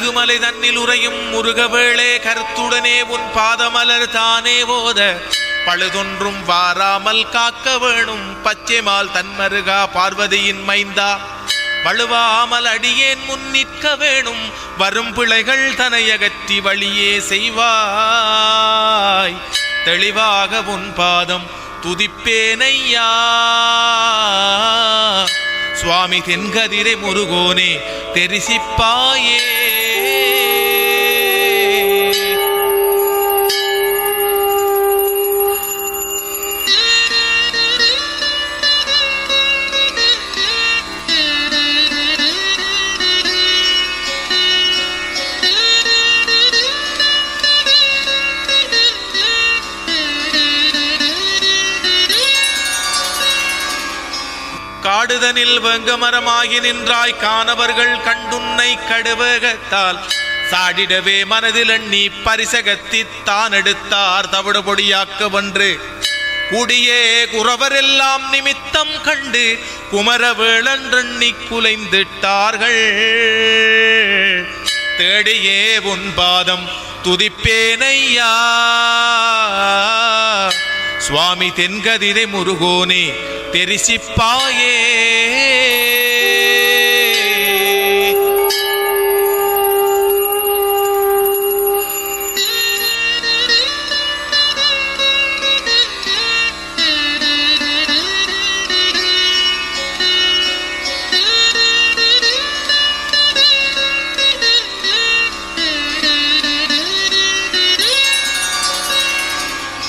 கழுகுமலை தன்னில் உரையும் முருகவேளே கருத்துடனே உன் பாதமலர் தானே ஓத பழுதொன்றும் வாராமல் காக்க வேணும் பச்சைமால் தன்மருகா பார்வதியின் மைந்தா வழுவாமல் அடியேன் முன் நிற்க வேணும் வரும் பிழைகள் தனையகற்றி வழியே செய்வாய் தெளிவாக உன் பாதம் துதிப்பேனையா சுவாமி தென்கதிரை முருகோனே தெரிசிப்பாயே காடுதனில் வெங்கமரமாகி நின்றாய் காணவர்கள் கண்டுன்னை கடுவகத்தால் சாடிடவே மனதில் எண்ணி பரிசகத்தி தான் எடுத்தார் தவிடு பொடியாக்க வென்று கூடியே குறவரெல்லாம் நிமித்தம் கண்டு குமரவேளன்றெண்ணி குலைந்திட்டார்கள் தேடியே உன் பாதம் துதிப்பேனையா சுவாமி தென்கதிரை முருகோனே தெரிசிப்பாயே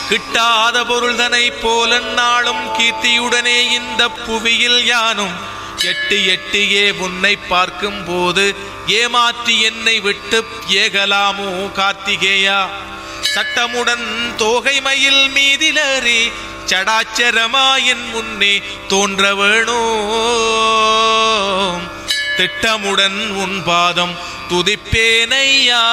கிட்டாத பொருள்தனை போல நாளும் கீர்த்தியுடனே இந்த புவியில் யானும் எட்டு எட்டியே உன்னை பார்க்கும் போது ஏமாற்றி என்னை விட்டு ஏகலாமோ கார்த்திகேயா சட்டமுடன் தோகை மயில் மீதிலறி சடாச்சரமாயின் முன்னே தோன்ற வேணும் திட்டமுடன் உன் பாதம் துதிப்பேனையா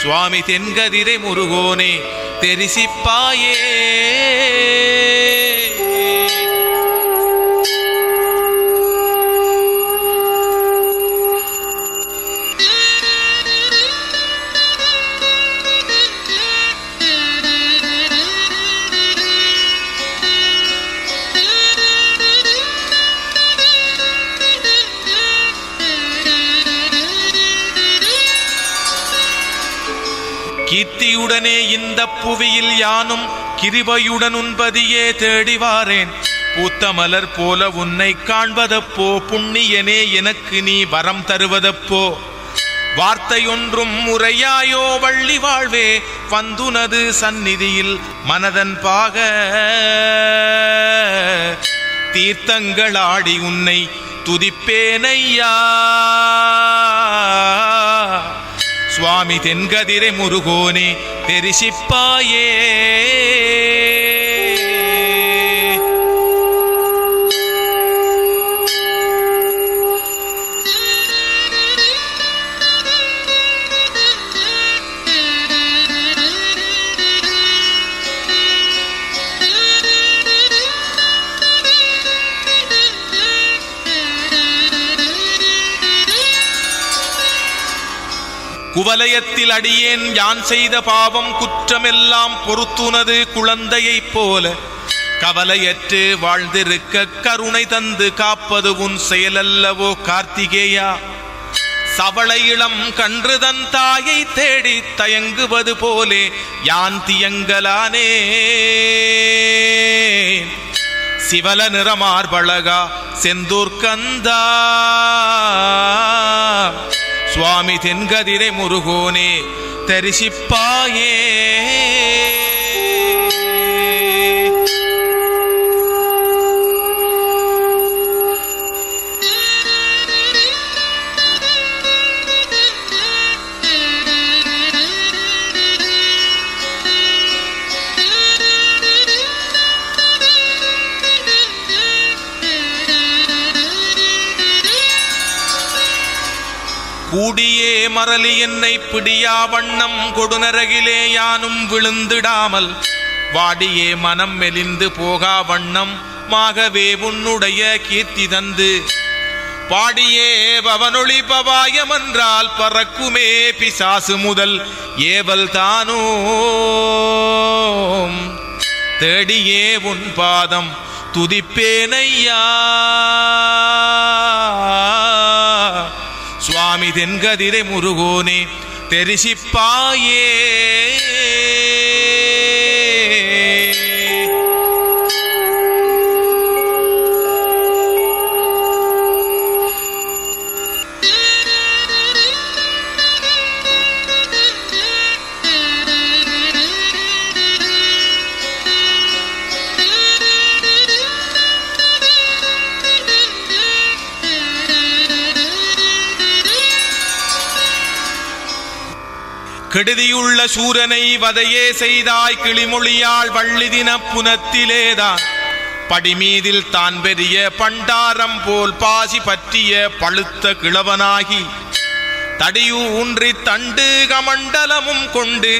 சுவாமி தென்கதிரை முருகோனே தெரிசிப்பாயே கீர்த்தியுடனே இந்த புவியில் யானும் கிருபையுடன் உன்பதியே தேடிவாரேன் பூத்த மலர் போல உன்னை காண்பதப்போ புண்ணியனே எனக்கு நீ வரம் தருவதப்போ வார்த்தையொன்றும் முறையாயோ வள்ளி வாழ்வே வந்துனது சந்நிதியில் மனதன் பாக தீர்த்தங்களாடி உன்னை துதிப்பேனையா சுவாமி தென்கதிரை முருகோனே தெரிசிப்பாயே குவலயத்தில் அடியேன் யான் செய்த பாவம் குற்றமெல்லாம் பொறுத்துனது குழந்தையைப் போல கவலையற்று வாழ்ந்திருக்க கருணை தந்து காப்பது உன் செயலல்லவோ கார்த்திகேயா சவளை இளம் கன்று தன் தாயை தேடி தயங்குவது போலே யான் தியங்கலானே சிவல நிறமார்பழகா செந்தூர்கந்தா சுவாமி தென்கதிரை முருகோனே தரிசிப்பாயே கூடியே மரளி என்னை பிடியா வண்ணம் கொடுநரகிலே யானும் விழுந்திடாமல் வாடியே மனம் மெலிந்து போகா வண்ணம் மாகவே உன்னுடைய கீர்த்தி தந்து பாடியே பவனொளி பவாயம் என்றால் பறக்குமே பிசாசு முதல் ஏவல் தானோ தேடியே உன் பாதம் துதிப்பேனையா சுவாமி தென்கதிரை முருகோனே தெரிசிப்பாயே கெடுதியுள்ள சூரனை வதையே செய்தாய் கிளிமொழியாள் வள்ளிதின புனத்திலேதான் படிமீதில் தான் பெரிய பண்டாரம் போல் பாசி பற்றிய பழுத்த கிழவனாகி தடியூன்றி தண்டு கமண்டலமும் கொண்டு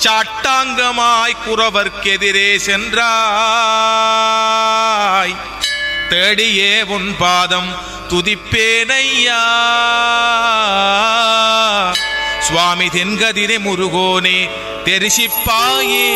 சாட்டாங்கமாய் குறவர்க்கெதிரே சென்றாய் தேடியே உன் பாதம் துதிப்பேனையா சுவாமி தென்கதிரை முருகோனே தெரிசிப்பாயே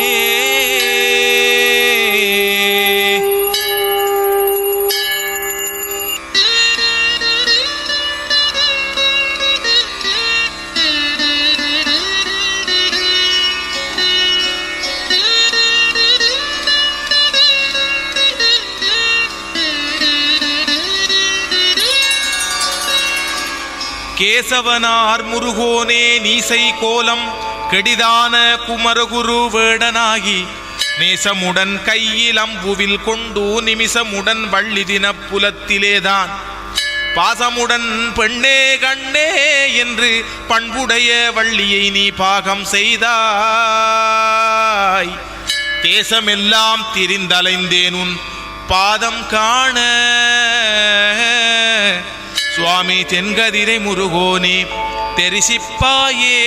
கேசவனார் முருகோனே நீசை கோலம் கெடிதான குமரகுரு வேடனாகி நேசமுடன் கையில் அம்புவில் கொண்டு நிமிஷமுடன் வள்ளிதின புலத்திலேதான் பாசமுடன் பெண்ணே கண்ணே என்று பண்புடைய வள்ளியை நீ பாகம் செய்தாய் தேசமெல்லாம் திரிந்தலைந்தேன் உன் பாதம் காண சுவாமி தென்கதிரை முருகோனே தெரிசிப்பாயே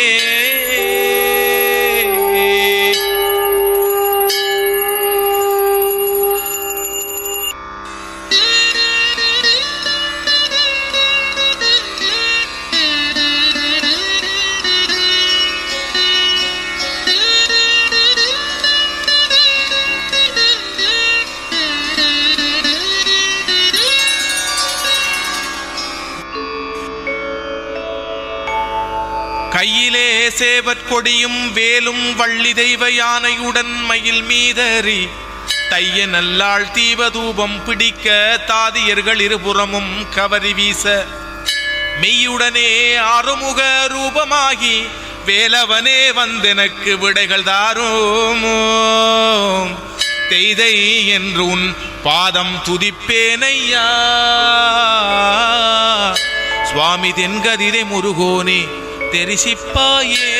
கையிலே சேவற்கொடியும் வேலும் வள்ளி தெய்வ யானையுடன் மயில் மீதறி தைய நல்லாள் தீபதூபம் பிடிக்க தாதியர்கள் இருபுறமும் கவரி வீச மெய்யுடனே ஆறுமுக ரூபமாகி வேலவனே வந்தெனக்கு விடைகள் தாரும் தெய்தை என்று உன் பாதம் துதிப்பேனையா சுவாமி தென்கதிரை முருகோனே தெரிசிப்பாயே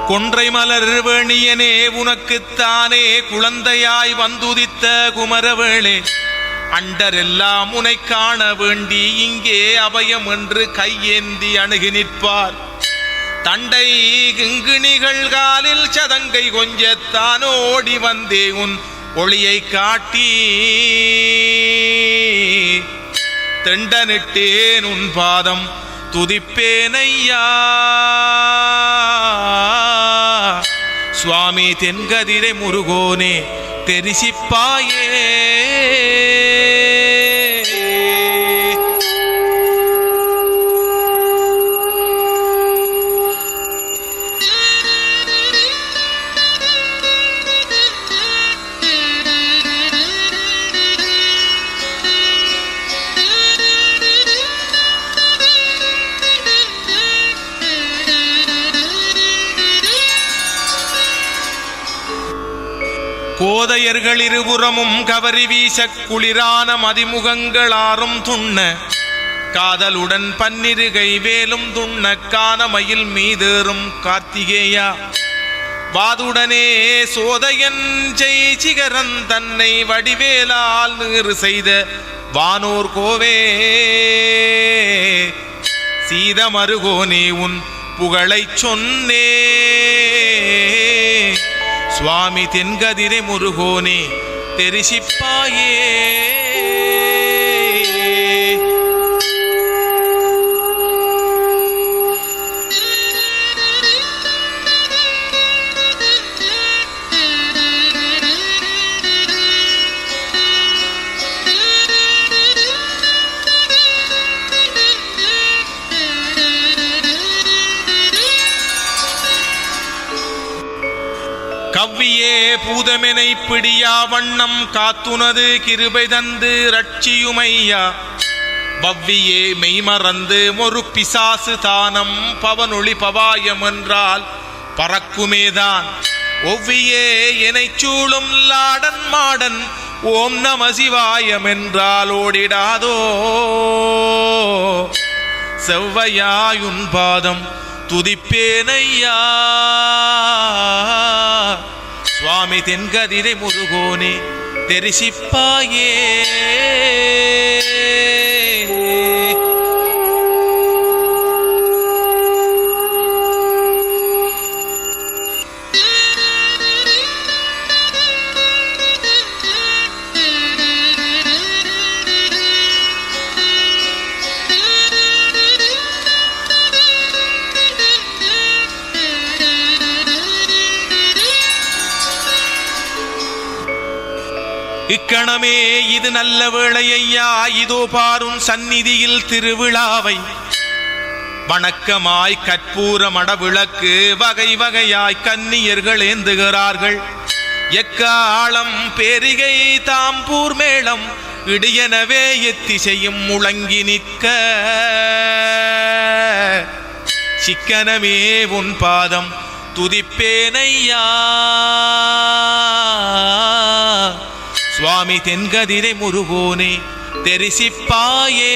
கொன்றை மலர் வேணியனே உனக்குத்தானே குழந்தையாய் வந்துதித்த குமரவேளே அண்டரெல்லாம் உனை காண வேண்டி இங்கே அபயம் என்று கையேந்தி அணுகி நிற்பார் தண்டை கிங்கிணிகள் காலில் சதங்கை கொஞ்சத்தானோடி வந்தே உன் ஒளியை காட்டி தெண்டனிட்டேன் உன் பாதம் துதிப்பேனையா சுவாமி தென்கதிரை முருகோனே தெரிசிப்பாயே கோதையர்கள் இருபுறமும் கவரி வீச குளிரான மதிமுகங்களாரும் துண்ண காதலுடன் பன்னிருகை வேலும் துண்ண கானமயில் மீதேறும் கார்த்திகேயா வாதுடனே சோதையன் ஜெய் சிகரன் தன்னை வடிவேலால் நீறு செய்த வானோர் கோவே சீதமருகோனே உன் புகழைச் சொன்னே சுவாமி தென்கதிரை முருகோனே தெரிசிப்பாயே கவ்வியே பூதமெனை பிடியா வண்ணம் காத்துனது கிருபை தந்து ரட்சியுமையா பவ்வியே மெய்மறந்து ஒரு பிசாசு தானம் பவனொளி பவாயம் என்றால் பறக்குமேதான் ஒவ்வியே எனை சூழும் லாடன் மாடன் ஓம் நம சிவாயம் என்றால் ஓடிடாதோ செவ்வையாயுன் பாதம் துதிப்பேனையா சுவாமி தென்கதிரை முருகோனே தெரிசிப்பாயே இக்கணமே இது நல்ல வேளையா இதோ பாரும் சந்நிதியில் திருவிழாவை வணக்கமாய் கற்பூர மடவிளக்கு வகை வகையாய் கன்னியர்கள் ஏந்துகிறார்கள் எக்காலம் பேரிகை தாம்பூர் மேளம் இடியனவே எத்திசையும் முழங்கி நிற்க சிக்கனமே உன் பாதம் துதிப்பேனையா சுவாமி தென்கதிரை முருகோனே தெரிசிப்பாயே